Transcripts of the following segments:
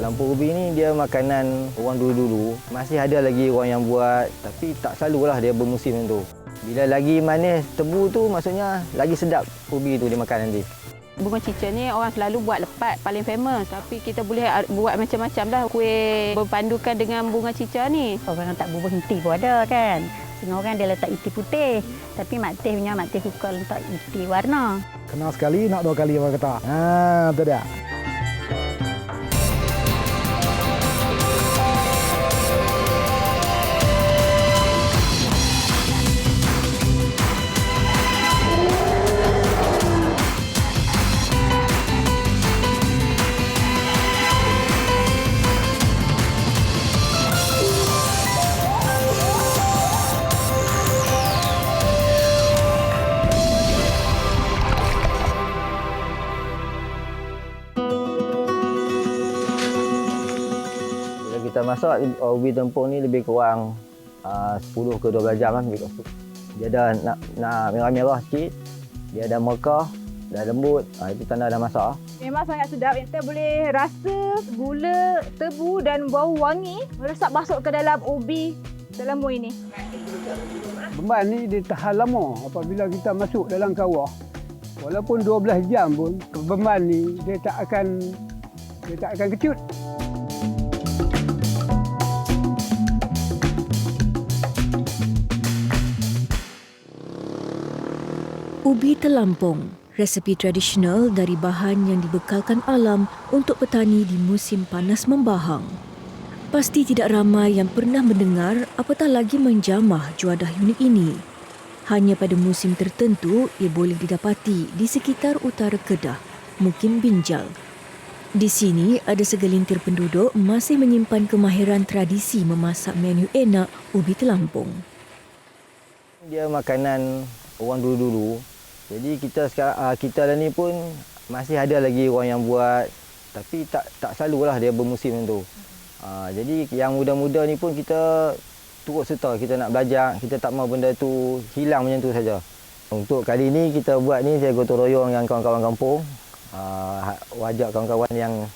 Telampung ubi ni dia makanan orang dulu-dulu. Masih ada lagi orang yang buat, tapi tak selalulah dia bermusim tu. Bila lagi manis tebu tu, maksudnya lagi sedap ubi tu dimakan nanti. Bunga cica ni orang selalu buat lepat, paling famous. Tapi kita boleh buat macam-macam lah. Kuih berpandukan dengan bunga cica ni. Orang tak bubuh inti pun ada kan. Setengah orang dia letak inti putih. Tapi mak teh punya, mak teh suka letak inti warna. Kenal sekali, nak dua kali orang kata. Tu dia. Kita masak ubi tempung ni lebih kurang 10 ke 12 jam lah. Dia dah nak merah-merah sikit, dia dah mekah, dah lembut, itu tanda dah masak. Memang sangat sedap. Kita boleh rasa gula, tebu dan bau wangi meresap masuk ke dalam ubi telembung ini. Beban ni dia tahan lama apabila kita masuk dalam kawah. Walaupun 12 jam pun beban ni dia tak akan kecut. Ubi telampung, resepi tradisional dari bahan yang dibekalkan alam untuk petani di musim panas membahang. Pasti tidak ramai yang pernah mendengar apatah lagi menjamah juadah unik ini. Hanya pada musim tertentu ia boleh didapati di sekitar utara Kedah, Mukim Binjal. Di sini ada segelintir penduduk masih menyimpan kemahiran tradisi memasak menu enak ubi telampung. Dia makanan orang dulu-dulu. Jadi kita dah ni pun masih ada lagi orang yang buat, tapi tak selalulah dia bermusim tu. Jadi yang muda-muda ni pun kita turut serta, kita nak belajar, kita tak mahu benda tu hilang macam tu saja. Untuk kali ni kita buat ni, saya gotong royong dengan kawan-kawan kampung. Ajak kawan-kawan yang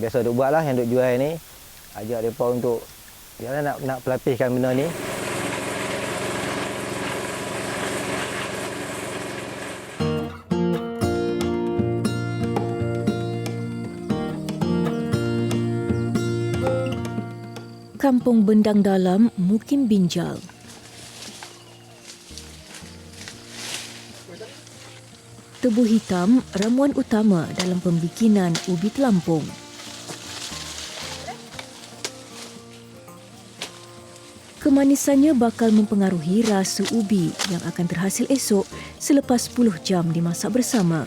biasa duk buat lah, yang duk jual ni. Ajak mereka untuk nak pelapiskan benda ni. Kampung Bendang Dalam, Mukim Binjal. Tebu hitam ramuan utama dalam pembikinan ubi telampung. Kemanisannya bakal mempengaruhi rasa ubi yang akan terhasil esok selepas 10 jam dimasak bersama.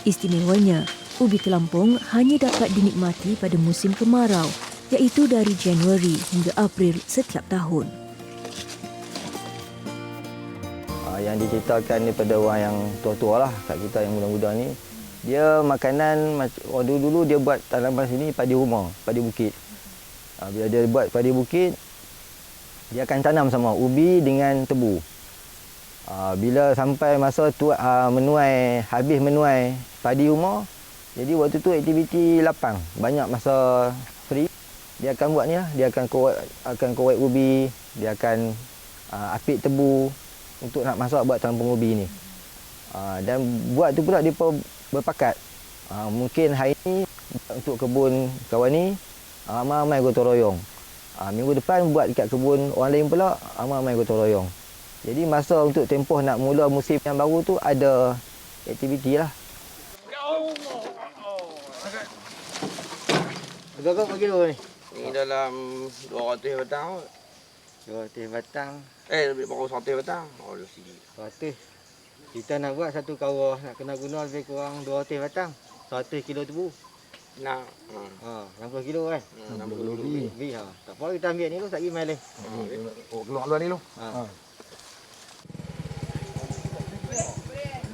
Istimewanya, ubi telampung hanya dapat dinikmati pada musim kemarau, iaitu dari Januari hingga April setiap tahun. Yang diceritakan daripada orang yang tua-tua lah, kat kita yang muda-muda ni, dia makanan orang dulu-dulu dia buat tanaman sini padi rumah, padi bukit. Bila dia buat padi bukit, dia akan tanam sama ubi dengan tebu. Bila sampai masa tu habis menuai padi rumah, jadi waktu tu aktiviti lapang, banyak masa free. Dia akan buat ni lah, dia akan korek ubi, dia akan apit tebu untuk nak masak buat telampung ubi ni. Dan buat tu pula dia berpakat. Mungkin hari ni untuk kebun kawan ni, ramai gotong royong. Minggu depan buat dekat kebun orang lain pula, ramai gotong royong. Jadi masa untuk tempoh nak mula musim yang baru tu ada aktiviti lah. Berapa kilo ni? Ni dalam 200 batang kot. 200 batang. Lebih baru 100 batang. Oh, dah sini. 100. Kita nak buat satu kawah, nak kena guna lebih kurang 200 batang. 100 kilo tebu. Nak. 60 kilo kan? 60 kilo lebih. Tak apa, kita ambil ni tu, tak pergi main leh. Keluar luar ni lu. Boleh.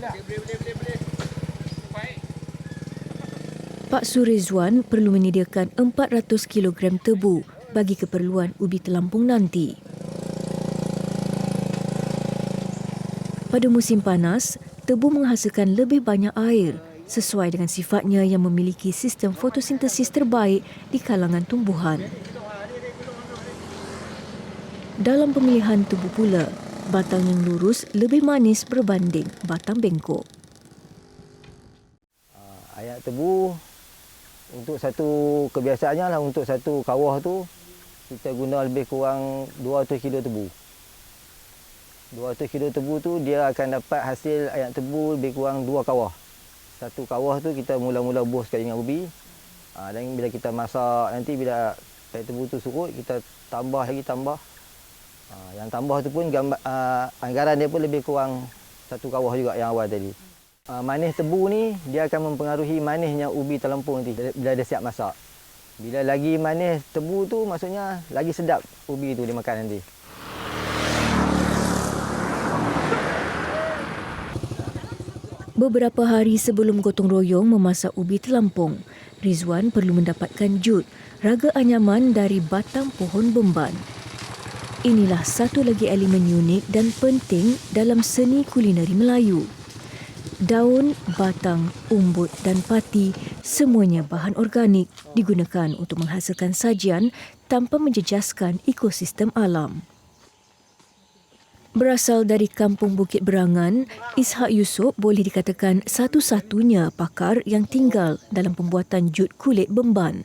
Pak Surizwan perlu menyediakan 400 kg tebu bagi keperluan ubi telampung nanti. Pada musim panas, tebu menghasilkan lebih banyak air sesuai dengan sifatnya yang memiliki sistem fotosintesis terbaik di kalangan tumbuhan. Dalam pemilihan tubuh pula, batang yang lurus lebih manis berbanding batang bengkok. Ayak tebu untuk satu kebiasaannya lah, untuk satu kawah tu kita guna lebih kurang 200 kilo tebu. 200 kilo tebu tu dia akan dapat hasil ayak tebu lebih kurang 2 kawah. Satu kawah tu kita mula-mula buh sekali dengan ubi. Dan bila kita masak nanti bila ayak tebu tu surut, kita tambah lagi. Yang tambah tu pun anggaran dia pun lebih kurang 1 kawah juga yang awal tadi. Manis tebu ni dia akan mempengaruhi manisnya ubi telempung nanti bila dia siap masak. Bila lagi manis tebu tu maksudnya lagi sedap ubi tu dimakan nanti. Beberapa hari sebelum gotong royong memasak ubi telampung, Rizwan perlu mendapatkan jut, raga anyaman dari batang pohon bemban. Inilah satu lagi elemen unik dan penting dalam seni kulineri Melayu. Daun, batang, umbut dan pati semuanya bahan organik digunakan untuk menghasilkan sajian tanpa menjejaskan ekosistem alam. Berasal dari kampung Bukit Berangan, Ishak Yusof boleh dikatakan satu-satunya pakar yang tinggal dalam pembuatan jut kulit bemban.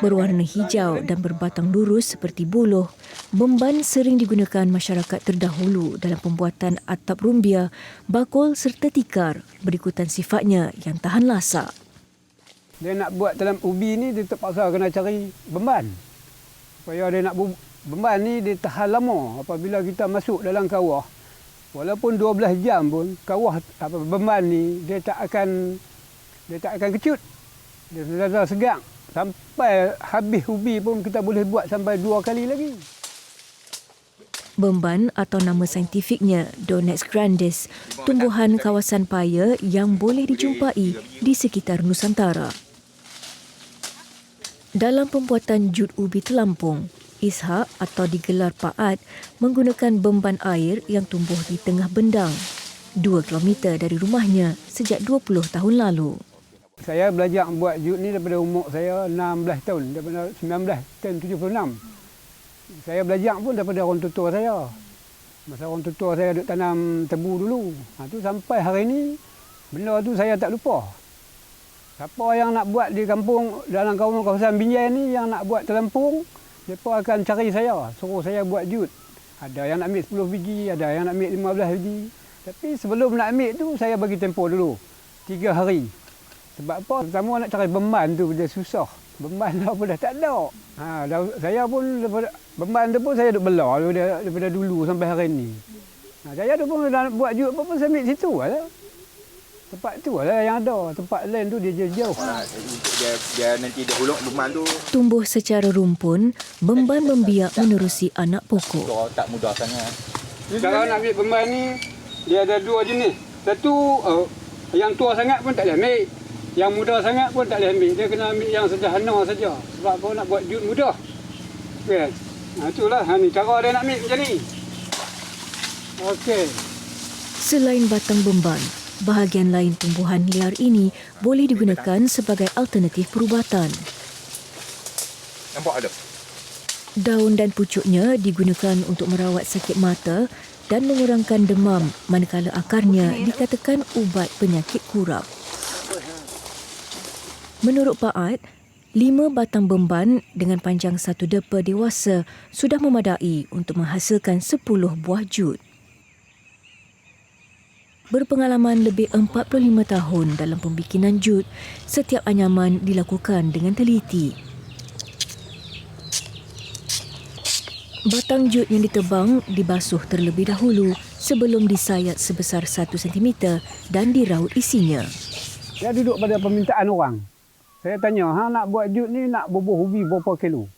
Berwarna hijau dan berbatang lurus seperti buluh, bemban sering digunakan masyarakat terdahulu dalam pembuatan atap rumbia, bakul serta tikar berikutan sifatnya yang tahan lasak. Dia nak buat dalam ubi ni dia terpaksa kena cari bemban. Supaya dia nak bemban ni dia tahan lama apabila kita masuk dalam kawah. Walaupun 12 jam pun kawah bemban ni dia tak akan kecut. Dia sudah segang. Sampai habis ubi pun kita boleh buat sampai 2 kali lagi. Bemban atau nama saintifiknya Donax grandis, tumbuhan kawasan paya yang boleh dijumpai di sekitar Nusantara. Dalam pembuatan jut ubi telampung, Ishak atau digelar Paat menggunakan bemban air yang tumbuh di tengah bendang, 2 km dari rumahnya sejak 20 tahun lalu. Saya belajar buat jut ni daripada umur saya 16 tahun, daripada 1976. Saya belajar pun daripada orang tutua saya. Masa orang tutua saya duk tanam tebu dulu. Tu sampai hari ni benda tu saya tak lupa. Siapa yang nak buat di kampung dalam kawasan Binjai ni yang nak buat telampung, mereka akan cari saya, suruh saya buat jut. Ada yang nak ambil 10 biji, ada yang nak ambil 15 biji. Tapi sebelum nak ambil tu saya bagi tempoh dulu 3 hari. Sebab apa? Pertama nak cari bemban tu dia susah. Bemban dah pun dah tak ada. Saya pun bemban tu pun saya duk belah daripada dulu sampai hari ni. Saya tu pun nak buat jut pun saya ambil situ lah. Tempat tu lah yang ada. Tempat lain tu dia jauh. Dia nanti dia huluk bemban tu. Tumbuh secara rumpun, bemban membiak menerusi anak pokok. Tak mudah sangat. Cara nak ambil bemban ni dia ada 2 jenis. Satu yang tua sangat pun tak boleh ambil. Yang muda sangat pun tak boleh ambil. Dia kena ambil yang sederhana saja. Sebab apa nak buat jut mudah. Okay. Itulah ni cara dia nak ambil macam ni. Okey. Selain batang bemban, bahagian lain tumbuhan liar ini boleh digunakan sebagai alternatif perubatan. Nampak ada? Daun dan pucuknya digunakan untuk merawat sakit mata dan mengurangkan demam, manakala akarnya dikatakan ubat penyakit kurap. Menurut Paat, 5 batang bemban dengan panjang 1 depa dewasa sudah memadai untuk menghasilkan 10 buah jut. Berpengalaman lebih 45 tahun dalam pembikinan jut, setiap anyaman dilakukan dengan teliti. Batang jut yang ditebang dibasuh terlebih dahulu sebelum disayat sebesar 1 cm dan diraut isinya. Saya duduk pada permintaan orang. Saya tanya, nak buat jut ni nak bubuh ubi berapa kilo?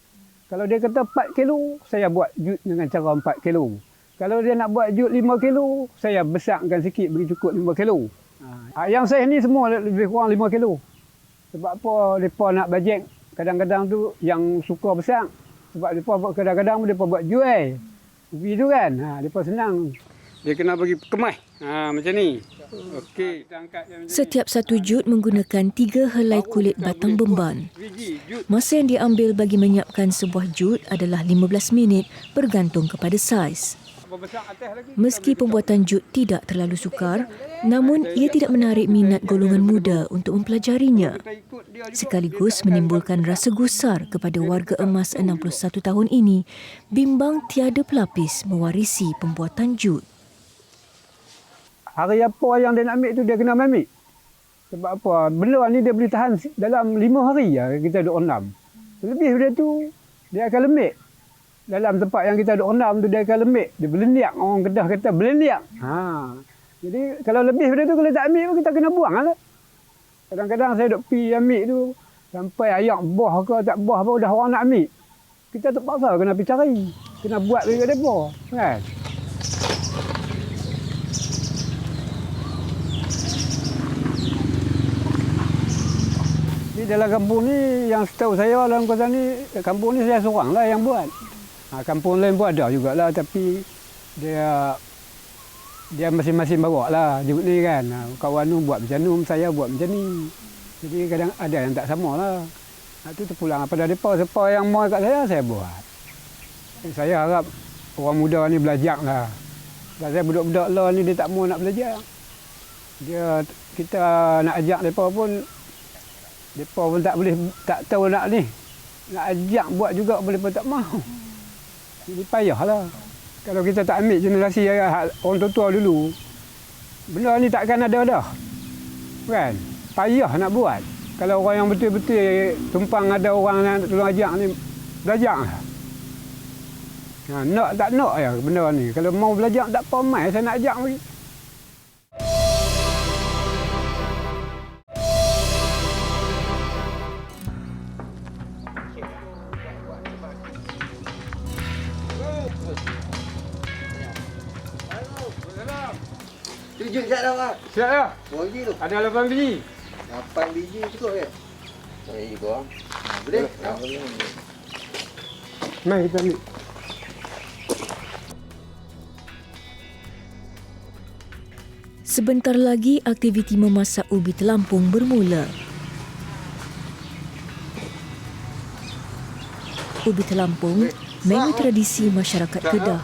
Kalau dia kata 4 kilo, saya buat jut dengan cara 4 kilo. Kalau dia nak buat jut 5 kilo, saya besarkan sikit bagi cukup 5 kilo. Yang saya ni semua lebih kurang 5 kilo. Sebab apa mereka nak bajet kadang-kadang tu yang suka besar. Sebab mereka kadang-kadang mereka buat jual. Ubi tu kan, mereka senang. Dia kena bagi kemas. Macam ni. Okey. Kita angkat dia macam ni. Setiap satu jut menggunakan 3 helai kulit batang bemban. Biji jut. Masa yang diambil bagi menyiapkan sebuah jut adalah 15 minit bergantung kepada saiz. Apa besar atas lagi. Meski pembuatan jut tidak terlalu sukar, namun ia tidak menarik minat golongan muda untuk mempelajarinya. Kita ikut dia juga. Sekaligus menimbulkan rasa gusar kepada warga emas 61 tahun ini bimbang tiada pelapis mewarisi pembuatan jut. Hari apa yang dia nak ambil tu dia kena ambil. Sebab apa? Benda ni dia boleh tahan dalam 5 hari ya kita duk rendam. Lebih daripada tu dia akan lembik. Dalam tempat yang kita duk rendam tu dia akan lembik. Dia belendiak. Orang Kedah kata belendiak. Jadi kalau lebih daripada tu kalau tak ambil kita kena buang lah. Kadang-kadang saya duk pi ambil tu sampai ayak buah ke tak buah pun dah orang nak ambil. Kita terpaksa kena pergi cari. Kena buat dekat depa kan. Dalam kampung ni yang setahu saya dalam kawasan ni kampung ni saya seorang lah yang buat. Kampung lain pun ada jugalah tapi dia masing-masing bawa lah jut ni kan. Kawan tu buat macam ni, saya buat macam ni. Jadi kadang ada yang tak sama lah. Itu terpulang pada mereka. Siapa yang mau kat saya buat. Saya harap orang muda ni belajar lah. Sebab saya budak-budak lah ni dia tak mau nak belajar. Kita nak ajak mereka pun mereka pun tak tahu nak ni. Nak ajak buat juga boleh pun tak mahu. Jadi payahlah. Kalau kita tak ambil generasi orang tua dulu, benda ni takkan ada dah. Kan? Payah nak buat. Kalau orang yang betul-betul tumpang ada orang yang tolong ajak ni, belajar lah. Nak tak nak ya benda ni. Kalau mau belajar tak apa mai saya nak ajak lagi. Jut siap dah, Pak. Siap ya? Berapa biji tu? Ada 8 biji. 8 biji cukup ke? Cukup. Boleh? Boleh. Mari kita ambil. Sebentar lagi aktiviti memasak ubi telampung bermula. Ubi telampung, menu tradisi masyarakat Kedah.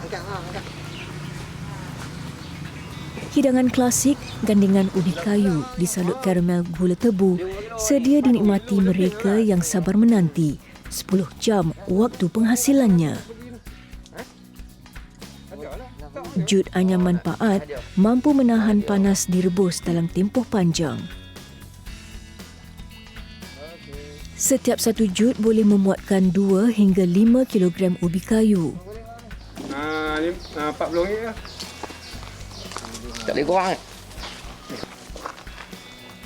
Hidangan klasik, gandingan ubi kayu disalut karamel gula tebu sedia dinikmati mereka yang sabar menanti 10 jam waktu penghasilannya. Jut anyaman paat mampu menahan panas direbus dalam tempoh panjang. Setiap satu jut boleh memuatkan 2 hingga 5 kilogram ubi kayu. Ni RM40 lah. Tak boleh kurang.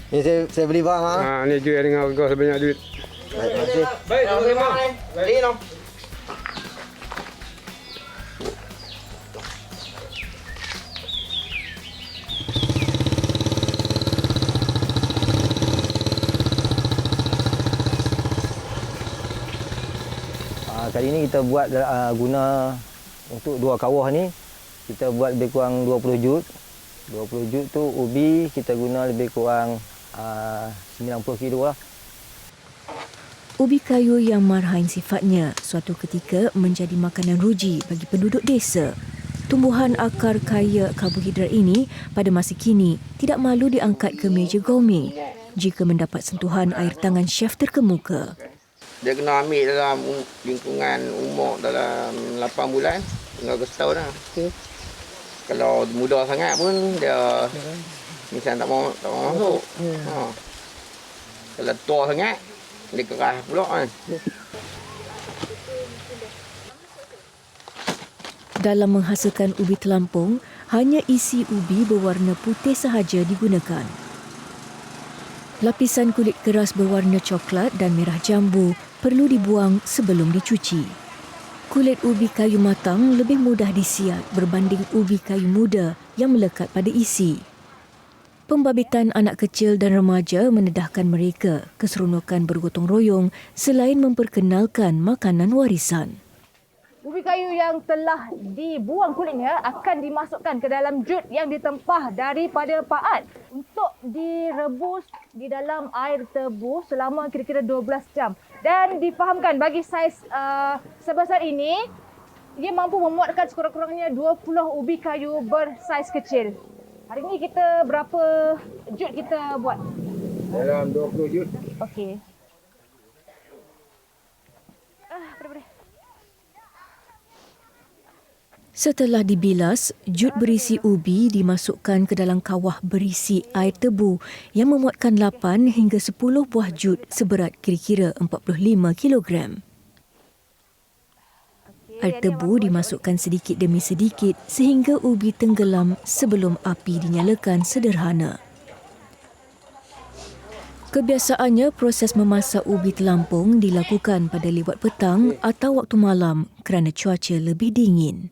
Ni saya beli barang. Ni jual dengan harga sebanyak duit. Baik, terima kasih. Baik, terima kasih. Beli dong. Kali ni kita buat guna untuk 2 kawah ni kita buat lebih kurang 20 jut. 20 jut tu ubi kita guna lebih kurang 90 kilo lah. Ubi kayu yang marhain sifatnya suatu ketika menjadi makanan ruji bagi penduduk desa. Tumbuhan akar kaya karbohidrat ini pada masa kini tidak malu diangkat ke meja gourmet jika mendapat sentuhan air tangan chef terkemuka. Dia kena ambil dalam lingkungan umur dalam 8 bulan hingga ke setahun lah. Kalau muda sangat pun dia misalnya tak mau masuk. Kalau tua sangat dia keras pula kan. Dalam menghasilkan ubi telampung, hanya isi ubi berwarna putih sahaja digunakan. Lapisan kulit keras berwarna coklat dan merah jambu perlu dibuang sebelum dicuci. Kulit ubi kayu matang lebih mudah disiat berbanding ubi kayu muda yang melekat pada isi. Pembabitan anak kecil dan remaja mendedahkan mereka keseronokan bergotong royong selain memperkenalkan makanan warisan. Ubi kayu yang telah dibuang kulitnya akan dimasukkan ke dalam jut yang ditempah daripada paat untuk direbus di dalam air tebu selama kira-kira 12 jam. Dan difahamkan bagi saiz sebesar ini, dia mampu memuatkan sekurang-kurangnya 20 ubi kayu bersaiz kecil. Hari ini kita berapa jut kita buat? Dalam 20 jut. Okey. Boleh. Setelah dibilas, jut berisi ubi dimasukkan ke dalam kawah berisi air tebu yang memuatkan 8 hingga 10 buah jut seberat kira-kira 45 kilogram. Air tebu dimasukkan sedikit demi sedikit sehingga ubi tenggelam sebelum api dinyalakan sederhana. Kebiasaannya, proses memasak ubi telampung dilakukan pada lewat petang atau waktu malam kerana cuaca lebih dingin.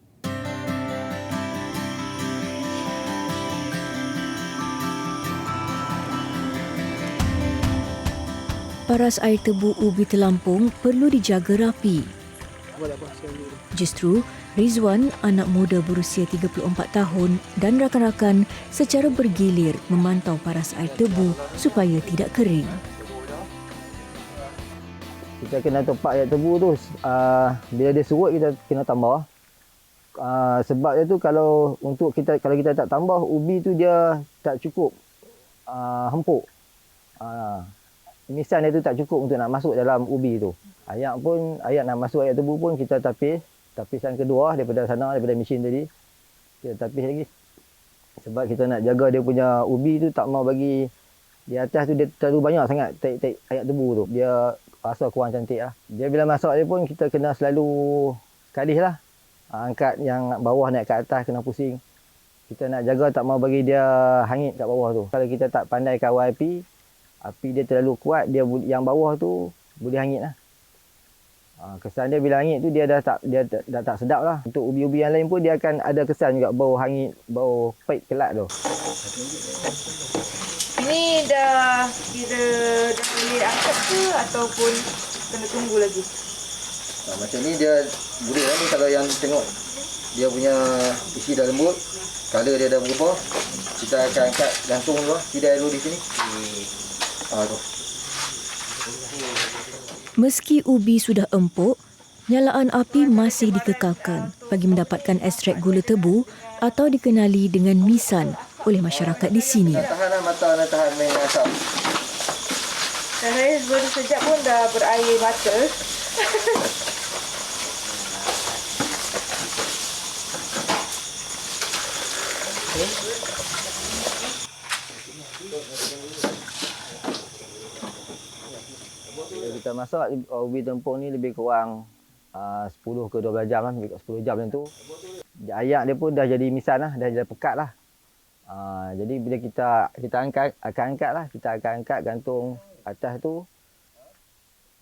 Paras air tebu ubi telampung perlu dijaga rapi. Justru, Rizwan, anak muda berusia 34 tahun dan rakan-rakan secara bergilir memantau paras air tebu supaya tidak kering. Kita kena tepak air tebu tu. Bila dia surut, kita kena tambah. Sebab dia tu kalau kita tak tambah, ubi tu dia tak cukup empuk. Misan dia tu tak cukup untuk nak masuk dalam ubi tu. Ayak nak masuk air tebu pun kita tapisan kedua daripada mesin tadi. Kita tapis lagi. Sebab kita nak jaga dia punya ubi tu, tak mau bagi di atas tu dia terlalu banyak sangat taik ayak tebu tu. Dia rasa kurang cantik lah. Dia bila masak dia pun kita kena selalu kalih lah. Angkat yang bawah naik ke atas, kena pusing. Kita nak jaga tak mau bagi dia hangit kat bawah tu. Kalau kita tak pandai kawal api dia terlalu kuat, dia yang bawah tu boleh hangit lah. Kesan dia bila hangit tu dia dah tak sedap lah. Untuk ubi-ubi yang lain pun dia akan ada kesan juga, bau hangit, bau pahit kelat tu. Ini dah boleh angkat ke ataupun kena tunggu lagi? Macam ni dia boleh lah ni kalau yang tengok dia punya isi dah lembut, color dia dah berubah. Kita akan angkat gantung dulu, tidak dulu di sini. Tu. Meski ubi sudah empuk, nyalaan api masih dikekalkan bagi mendapatkan ekstrak gula tebu atau dikenali dengan misan oleh masyarakat di sini. Tahanlah mata, tahan main asap. Saya baru sejak pun dah berair mata. Kita masak ubi tempung ni lebih kurang 10 ke 12 jam lah, 10 jam macam tu. Ayak dia pun dah jadi misan lah, dah jadi pekat lah. Jadi bila kita akan angkat gantung atas tu.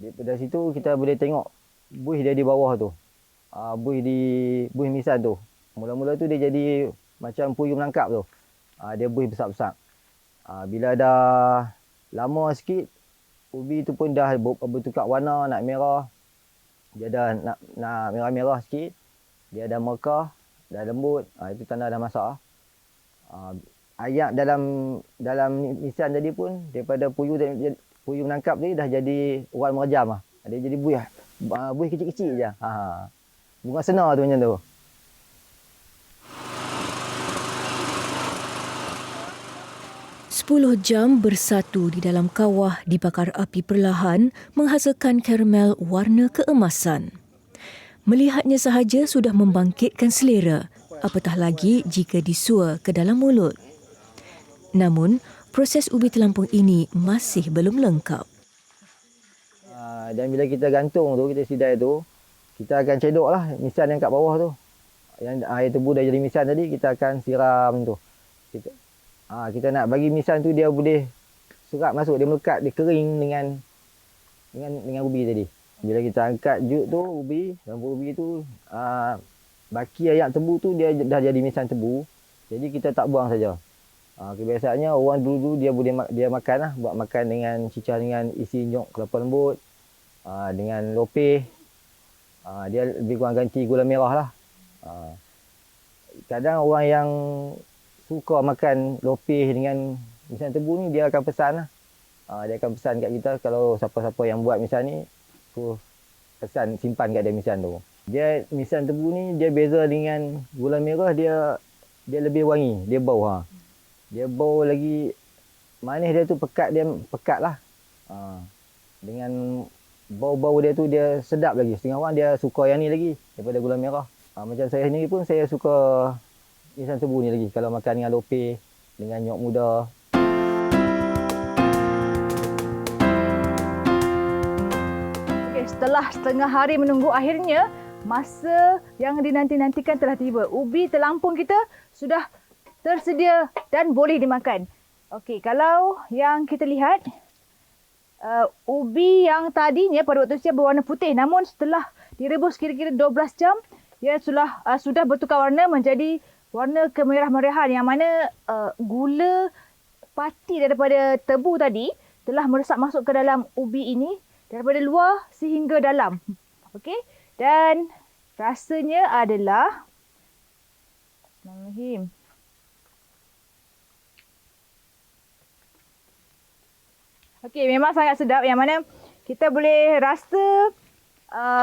Daripada situ kita boleh tengok buih dia di bawah tu. Buih misan tu. Mula-mula tu dia jadi macam puyuh melangkap tu. Dia buih besar-besar. Bila dah lama sikit, ubi tu pun dah bertukar warna, nak merah. Dia dah nak merah-merah sikit. Dia dah mekah, dah lembut. Itu tanda dah masak. Ayak dalam misan tadi pun daripada puyuh menangkap tadi dah jadi warna merejam. Dia jadi buih kecil-kecil je. Bunga senar tu macam tu. 10 jam bersatu di dalam kawah dibakar api perlahan menghasilkan karamel warna keemasan. Melihatnya sahaja sudah membangkitkan selera, apatah lagi jika disua ke dalam mulut. Namun, proses ubi telampung ini masih belum lengkap. Dan bila kita gantung tu, kita sidai tu, kita akan cedok lah misan yang kat bawah tu. Yang air tebu dah jadi misan tadi, kita akan siram tu. Kita nak bagi misan tu dia boleh serap masuk, dia melekat, dia kering dengan ubi tadi. Bila kita angkat jut tu, campur ubi tu, baki ayak tebu tu dia dah jadi misan tebu. Jadi kita tak buang saja. Kebiasaannya orang dulu dia makan lah, buat makan dengan cicah dengan isi nyok kelapa lembut, dengan lopeh. Dia lebih kurang ganti gula merah lah. Kadang orang yang suka makan lopeh dengan misan tebu ni, dia akan pesan lah. Dia akan pesan kat kita kalau siapa-siapa yang buat misan ni, pesan simpan kat dia misan tu. Dia misan tebu ni dia beza dengan gula merah, dia lebih wangi, dia bau Dia bau lagi manis dia tu pekat lah. Dengan bau-bau dia tu dia sedap lagi. Setengah orang dia suka yang ni lagi daripada gula merah. Macam saya sendiri pun saya suka misan tebu ni lagi kalau makan dengan lopeh, dengan nyok muda. Setelah setengah hari menunggu, akhirnya masa yang dinanti-nantikan telah tiba. Ubi telampung kita sudah tersedia dan boleh dimakan. Okey, kalau yang kita lihat, ubi yang tadinya pada waktu siap berwarna putih, namun setelah direbus kira-kira 12 jam, ia sudah bertukar warna menjadi warna kemerah-merahan, yang mana gula pati daripada tebu tadi telah meresap masuk ke dalam ubi ini daripada luar sehingga dalam. Okey, dan rasanya adalah Bismillahirrahmanirrahim. Okey, memang sangat sedap, yang mana kita boleh rasa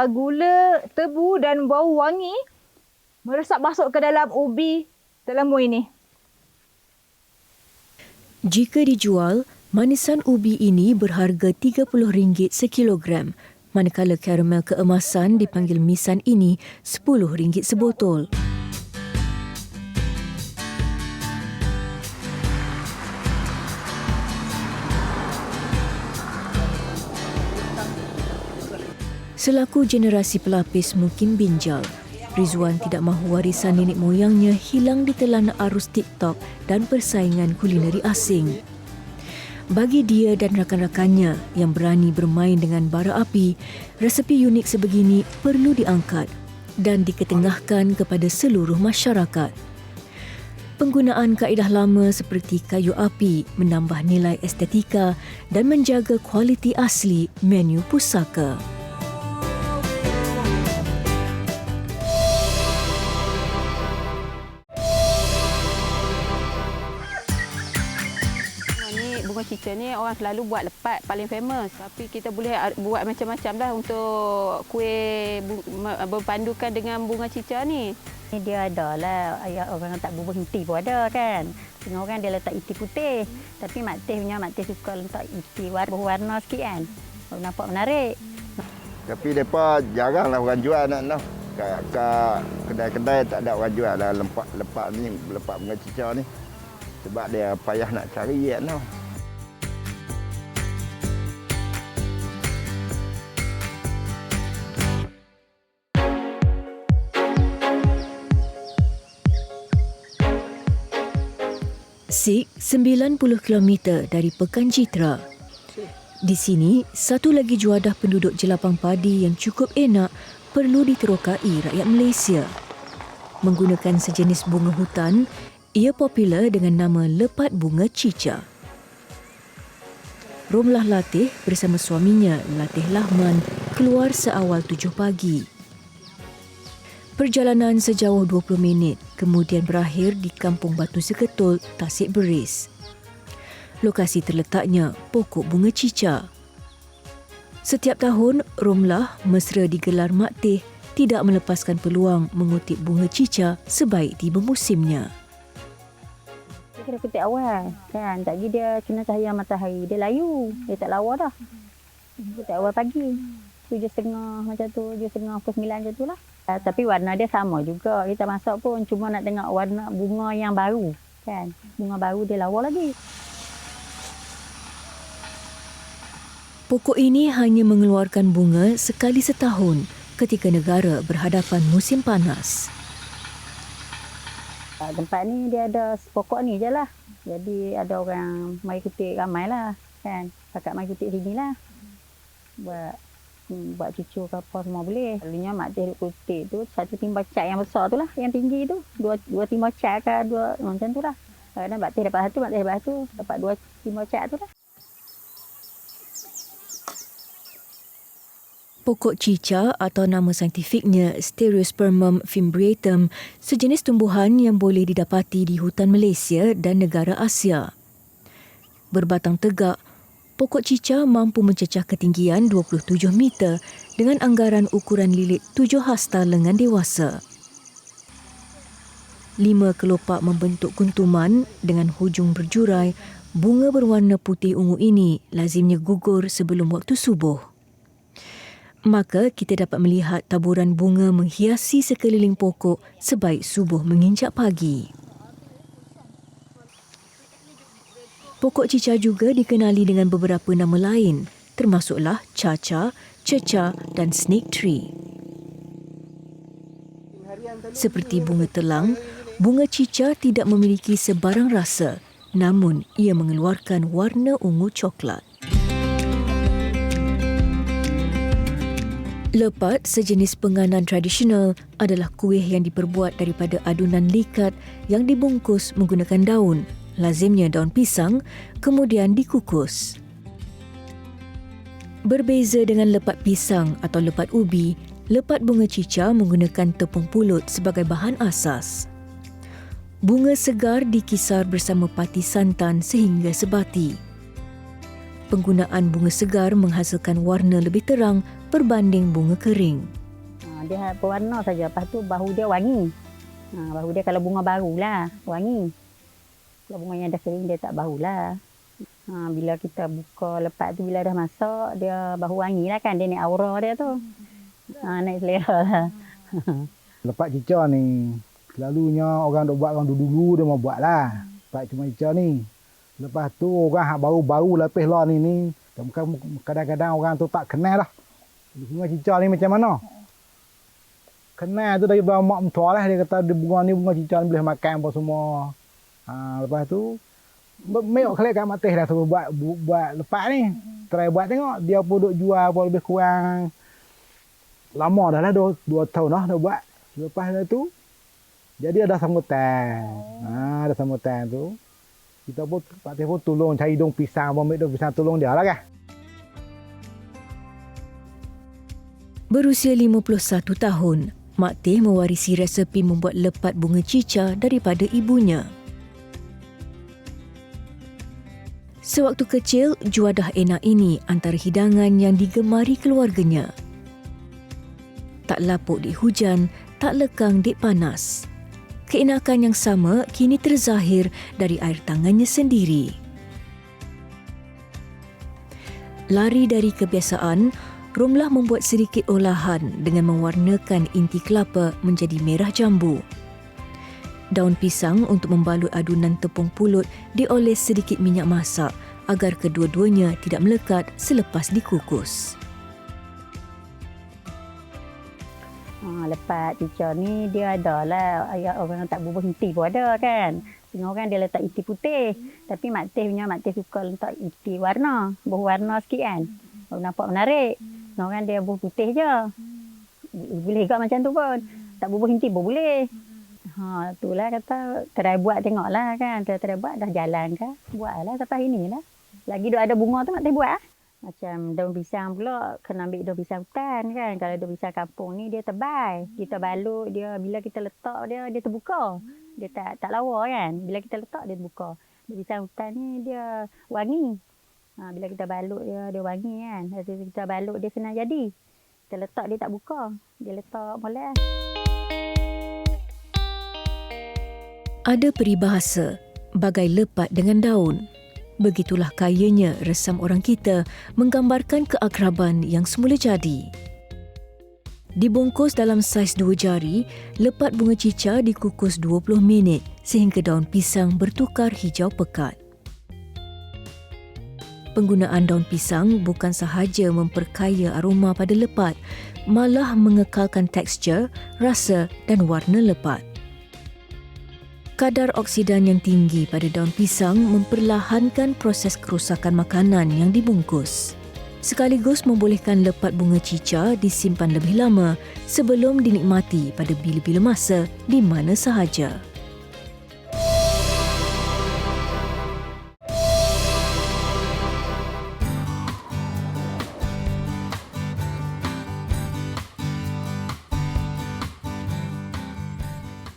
gula tebu dan bau wangi meresap masuk ke dalam ubi telemu ini. Jika dijual, manisan ubi ini berharga RM30 sekilogram, manakala karamel keemasan dipanggil misan ini RM10 sebotol. Selaku generasi pelapis Mukim Binjal, Rizwan tidak mahu warisan nenek moyangnya hilang ditelan arus TikTok dan persaingan kulineri asing. Bagi dia dan rakan-rakannya yang berani bermain dengan bara api, resepi unik sebegini perlu diangkat dan diketengahkan kepada seluruh masyarakat. Penggunaan kaedah lama seperti kayu api menambah nilai estetika dan menjaga kualiti asli menu pusaka. Bunga cica ni orang selalu buat lepat, paling famous. Tapi kita boleh buat macam-macam dah untuk kuih berpandukan dengan bunga cica ni. Dia ada lah, orang tak bubuh inti pun ada kan. Tengok orang dia letak iti putih. Tapi Mak Teh suka letak iti berwarna sikit kan. Nampak menarik. Tapi mereka jaranglah orang jual nak. Kat kedai-kedai tak ada orang jual lah lepak ni, lepak bunga cica ni. Sebab dia payah nak cari kan tau. Sik 90 km dari Pekan Citra. Di sini, satu lagi juadah penduduk jelapang padi yang cukup enak perlu diterokai rakyat Malaysia. Menggunakan sejenis bunga hutan, ia popular dengan nama lepat bunga cica. Romlah Latih bersama suaminya, Latih Lahman, keluar seawal 7 pagi. Perjalanan sejauh 20 minit, kemudian berakhir di Kampung Batu Seketul, Tasik Beris. Lokasi terletaknya pokok bunga cica. Setiap tahun, Romlah mesra digelar Mak Teh tidak melepaskan peluang mengutip bunga cica sebaik tiba musimnya. Dia kena kutip awal kan. Tak pergi dia kena cahaya matahari. Dia layu. Dia tak lawa dah. Kutip awal pagi. 7.30 macam tu. 7.30 pukul 9 macam tu lah. Tapi warna dia sama juga. Kita masak pun cuma nak tengok warna bunga yang baru. Kan. Bunga baru dia lawa lagi. Pokok ini hanya mengeluarkan bunga sekali setahun ketika negara berhadapan musim panas. Tempat ni dia ada pokok ni je lah. Jadi ada orang mari kutip ramai lah. Kan. Pakat mari kutip sini lah. Buat cucu ke apa semua boleh. Selalunya Mak Teh kutip tu satu timba cat yang besar tu lah. Yang tinggi tu. Dua timba cat ke macam tu lah. Kadang Mak Teh dapat satu, Mak Teh dapat satu. Dapat 2 timba cat tu lah. Pokok cica atau nama saintifiknya Stereospermum fimbriatum, sejenis tumbuhan yang boleh didapati di hutan Malaysia dan negara Asia. Berbatang tegak, pokok cica mampu mencecah ketinggian 27 meter dengan anggaran ukuran lilit 7 hasta lengan dewasa. 5 kelopak membentuk kuntuman dengan hujung berjurai. Bunga berwarna putih ungu ini lazimnya gugur sebelum waktu subuh. Maka kita dapat melihat taburan bunga menghiasi sekeliling pokok sebaik subuh menginjak pagi. Pokok cica juga dikenali dengan beberapa nama lain, termasuklah caca, ceca dan snake tree. Seperti bunga telang, bunga cica tidak memiliki sebarang rasa, namun ia mengeluarkan warna ungu coklat. Lepat, sejenis penganan tradisional, adalah kuih yang diperbuat daripada adunan likat yang dibungkus menggunakan daun, lazimnya daun pisang, kemudian dikukus. Berbeza dengan lepat pisang atau lepat ubi, lepat bunga cica menggunakan tepung pulut sebagai bahan asas. Bunga segar dikisar bersama pati santan sehingga sebati. Penggunaan bunga segar menghasilkan warna lebih terang berbanding bunga kering. Dia berwarna saja, lepas tu bahu dia wangi. Bahu dia kalau bunga baru lah, wangi. Kalau bunga yang dah kering, dia tak bau lah. Bila kita buka lepat tu, bila dah masak, dia bahu wangi lah kan. Dia ni aura dia tu. Naik selera lah. Lepat cica ni, selalunya orang duk buat, orang dulu dia mau buat lah. Lepas cuma cica ni. Lepas tu orang baru-baru lepih lah ni. Kadang-kadang orang tu tak kenal lah. Bunga cica ni macam mana? Kenal tu dari mak mentua lah. Dia kata bunga cica ni boleh makan apa semua. Lepas tu, mek kali kat matih dah tu buat lepas ni. Try buat tengok. Dia pun duk jual apa lebih kurang. Lama dah lah, 2 tahun dah buat. Lepas tu, jadi ada sambutan. Ada sambutan tu. Kita pun Pak Teh pun tolong cari daun pisang, ambil daun pisang tolong dia lah kan. Berusia 51 tahun, Mak Teh mewarisi resepi membuat lepat bunga cica daripada ibunya. Sewaktu kecil, juadah enak ini antara hidangan yang digemari keluarganya. Tak lapuk di hujan, tak lekang di panas. Keenakan yang sama kini terzahir dari air tangannya sendiri. Lari dari kebiasaan, Romlah membuat sedikit olahan dengan mewarnakan inti kelapa menjadi merah jambu. Daun pisang untuk membalut adunan tepung pulut dioles sedikit minyak masak agar kedua-duanya tidak melekat selepas dikukus. Lepat cica ni dia ada lah, orang tak bubuh inti pun ada kan. Setengah orang dia letak inti putih. Tapi Mak Teh suka letak inti warna, berwarna sikit kan. Baru nampak menarik. Setengah orang dia bubuh putih je. Boleh juga macam tu pun. Tak bubuh inti pun boleh. Itulah kata, try buat tengok lah kan. Try buat dah jalan ke. Buat lah sampai ini lah. Lagi ada bunga tu Mak Teh buat lah. Macam daun pisang pula, kena ambil daun pisang hutan kan. Kalau daun pisang kampung ni dia tebal. Kita balut dia, bila kita letak dia terbuka. Dia tak lawa kan. Bila kita letak dia terbuka. Daun pisang hutan ni dia wangi. Bila kita balut dia wangi kan. Kalau kita balut dia senang jadi. Kita letak dia tak buka. Dia letak molek lah. Ada peribahasa, bagai lepat dengan daun. Begitulah kayanya resam orang kita menggambarkan keakraban yang semula jadi. Dibungkus dalam saiz 2 jari, lepat bunga cica dikukus 20 minit sehingga daun pisang bertukar hijau pekat. Penggunaan daun pisang bukan sahaja memperkaya aroma pada lepat, malah mengekalkan tekstur, rasa dan warna lepat. Kadar oksidan yang tinggi pada daun pisang memperlahankan proses kerosakan makanan yang dibungkus. Sekaligus membolehkan lepat bunga cica disimpan lebih lama sebelum dinikmati pada bila-bila masa di mana sahaja.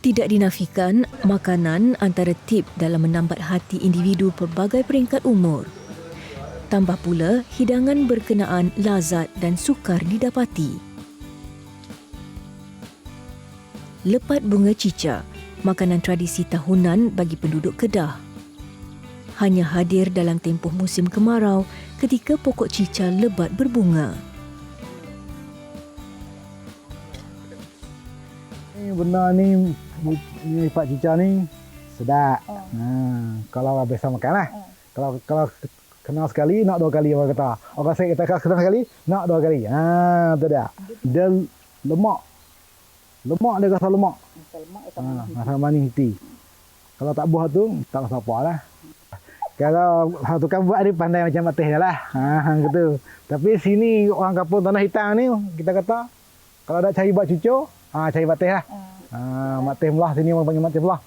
Tidak dinafikan, makanan antara tip dalam menambat hati individu pelbagai peringkat umur. Tambah pula, hidangan berkenaan lazat dan sukar didapati. Lepat bunga cica, makanan tradisi tahunan bagi penduduk Kedah. Hanya hadir dalam tempoh musim kemarau ketika pokok cica lebat berbunga. Benda ni lipat cica ni sedap. Kalau biasa makan lah. Kalau kenal sekali, nak 2 kali orang kata. Orang saya kata kenal sekali, nak 2 kali. Tu dah. Dia lemak. Lemak dia rasa lemak. Rasa manis hati. Kalau tak buah tu, tak rasa apa lah. Kalau tukang buat ni pandai macam Mak Teh dah lah. Gitu. Tapi sini orang kampung Tanah Hitam ni, kita kata, kalau nak cari buat cucuk, cari Mak Teh lah. Mak Teh belah sini orang panggil Mak Teh belah.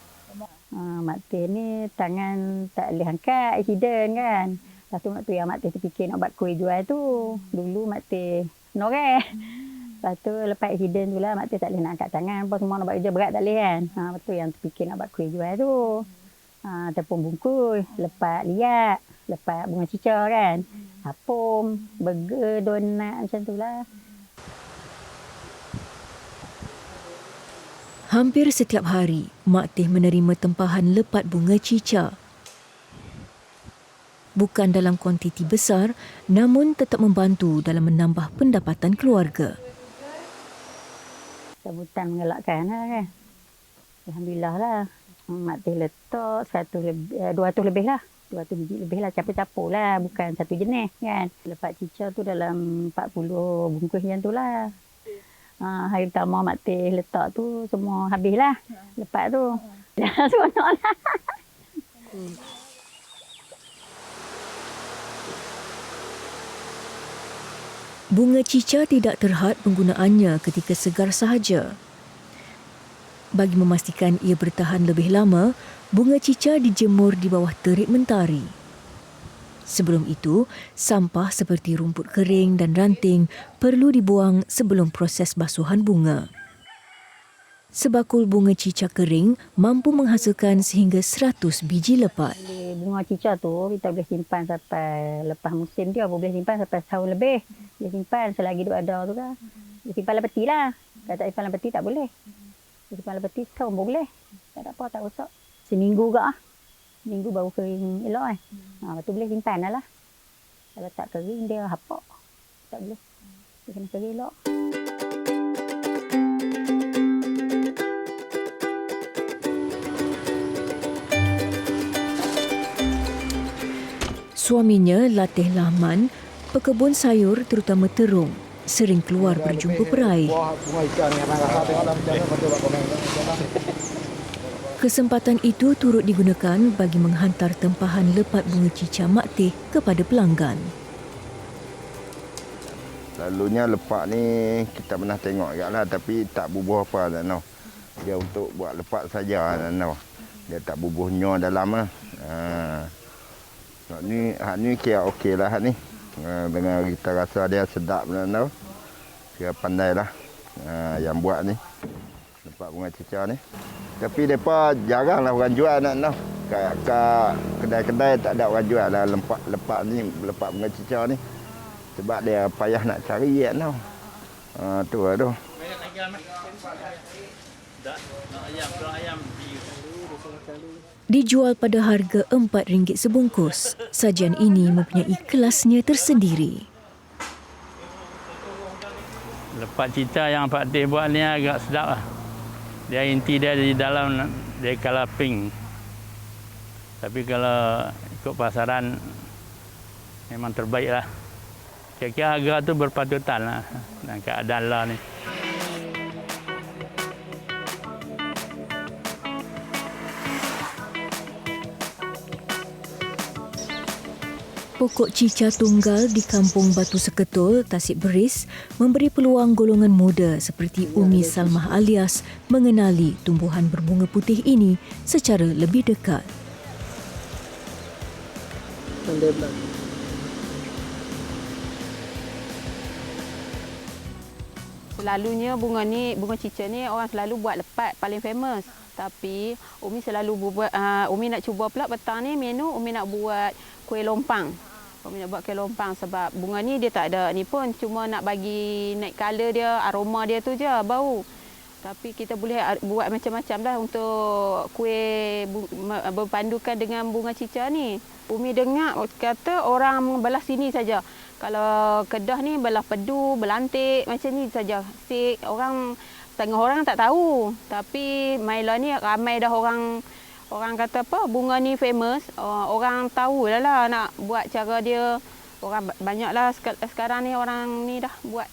Mak Teh ni tangan tak boleh angkat, accident kan. Lepas tu Mak Teh terfikir nak buat kuih jual tu. Dulu Mak Teh noreh. Lepas tu lepas accident tu lah Mak Teh tak boleh nak angkat tangan. Apa semua nak buat kerja berat tak boleh kan. Lepas tu yang terfikir nak buat kuih jual tu. Tepung bungkus, lepat liat, lepat bunga cica kan. Apom, burger, donat macam tu lah. Hampir setiap hari, Mak Teh menerima tempahan lepat bunga cica. Bukan dalam kuantiti besar, namun tetap membantu dalam menambah pendapatan keluarga. Sambutan mengelakkan lah kan. Alhamdulillah lah. Mak Teh letak 200 lebih lah. 200 biji lebih lah. Capur-capur lah. Bukan satu jenis kan. Lepas cica tu dalam 40 bungkus macam tu lah. Hari pertama Mak Teh letak tu semua habis lah. Lepas tu. Seronok lah. Bunga cica tidak terhad penggunaannya ketika segar sahaja. Bagi memastikan ia bertahan lebih lama, bunga cica dijemur di bawah terik mentari. Sebelum itu, sampah seperti rumput kering dan ranting perlu dibuang sebelum proses basuhan bunga. Sebakul bunga cica kering mampu menghasilkan sehingga 100 biji lepat. Bunga cica tu kita boleh simpan sampai lepas musim dia, boleh simpan sampai setahun lebih. Dia simpan selagi duk ada tu kan. Dia simpan dalam peti lah. Kalau tak simpan dalam peti tak boleh. Dia simpan dalam peti setahun pun boleh. Tak ada apa, tak rosak. Seminggu ke Seminggu baru kering elok kan. Lepas tu boleh simpan dah lah. Kalau tak kering dia hapak. Tak boleh. Dia kena kering elok. Suaminya, Latih Lahman, pekebun sayur terutama terung, sering keluar berjumpa peraih. Kesempatan itu turut digunakan bagi menghantar tempahan lepat bunga cica Mak Teh kepada pelanggan. Lalunya lepak ni kita pernah tengok juga lah, tapi tak bubuh apa tak tahu. Dia untuk buat lepak saja tak tahu. Dia tak bubuh nyor dalam lah. Hak ni kira okey lah hak ni. Dengan kita rasa dia sedap tak tahu. Kira pandai lah yang buat ni. Lepak bunga cica ni. Tapi mereka jaranglah orang jual nak tahu. Kat kedai-kedai tak ada orang jual lah lepak ni, lepak bunga cica ni. Sebab dia payah nak cari kan tau. Tu lah tu. Dijual pada harga RM4 sebungkus. Sajian ini mempunyai kelasnya tersendiri. Lepak cica yang Pak Teh buat ni agak sedap lah. Dia inti dia di dalam, dia colour pink. Tapi kalau ikut pasaran memang terbaik lah. Kira-kira harga tu berpatutan lah dengan keadaan lah ni. Pokok cica tunggal di Kampung Batu Seketul, Tasik Beris memberi peluang golongan muda seperti Umi Salmah Alias mengenali tumbuhan berbunga putih ini secara lebih dekat. Selalunya bunga cica ni orang selalu buat lepat, paling famous. Tapi Umi selalu buat, Umi nak cuba pula petang ni menu Umi nak buat kuih lompang. Umi nak buat kuih lompang sebab bunga ni dia tak ada ni pun, cuma nak bagi naik colour dia, aroma dia tu je, bau. Tapi kita boleh buat macam-macam dah untuk kuih berpandukan dengan bunga cica ni. Umi dengar kata orang belah sini saja. Kalau Kedah ni belah Pedu, Belantik macam ni saja. Setengah orang tak tahu. Tapi Maila ni ramai dah orang kata apa, bunga ni famous. Orang tahu lah nak buat cara dia. Orang banyaklah sekarang ni orang ni dah buat.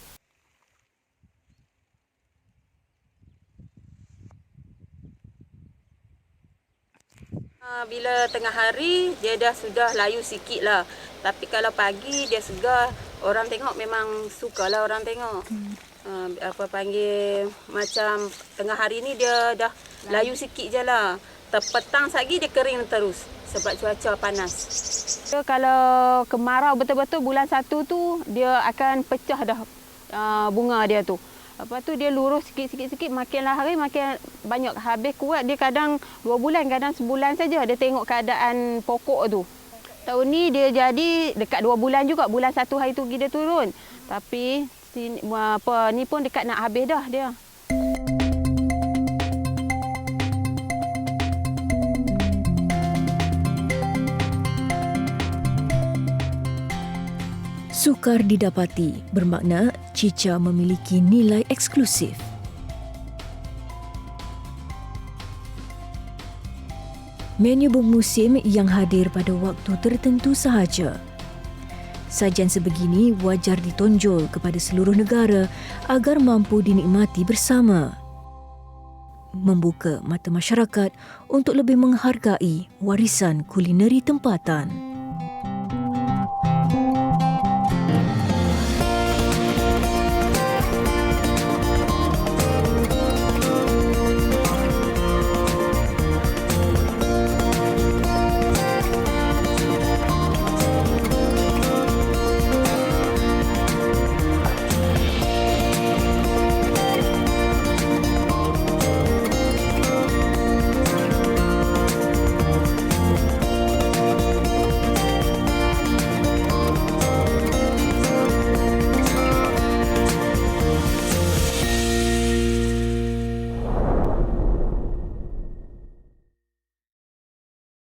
Bila tengah hari dia dah sudah layu sikit lah. Tapi kalau pagi dia segar, orang tengok memang sukalah orang tengok. Apa panggil, macam tengah hari ni dia dah layu sikit je lah. Petang lagi dia kering terus sebab cuaca panas. Kalau kemarau betul-betul bulan 1 tu dia akan pecah dah bunga dia tu. Lepas tu dia lurus sikit-sikit, makinlah hari makin banyak. Habis kuat dia kadang 2 bulan, kadang sebulan saja dia tengok keadaan pokok tu. Tahun ni dia jadi dekat 2 bulan juga, bulan 1 hari tu dia turun. Tapi ni pun dekat nak habis dah dia. Sukar didapati bermakna cica memiliki nilai eksklusif. Menu bermusim yang hadir pada waktu tertentu sahaja. Sajian sebegini wajar ditonjol kepada seluruh negara agar mampu dinikmati bersama. Membuka mata masyarakat untuk lebih menghargai warisan kulineri tempatan.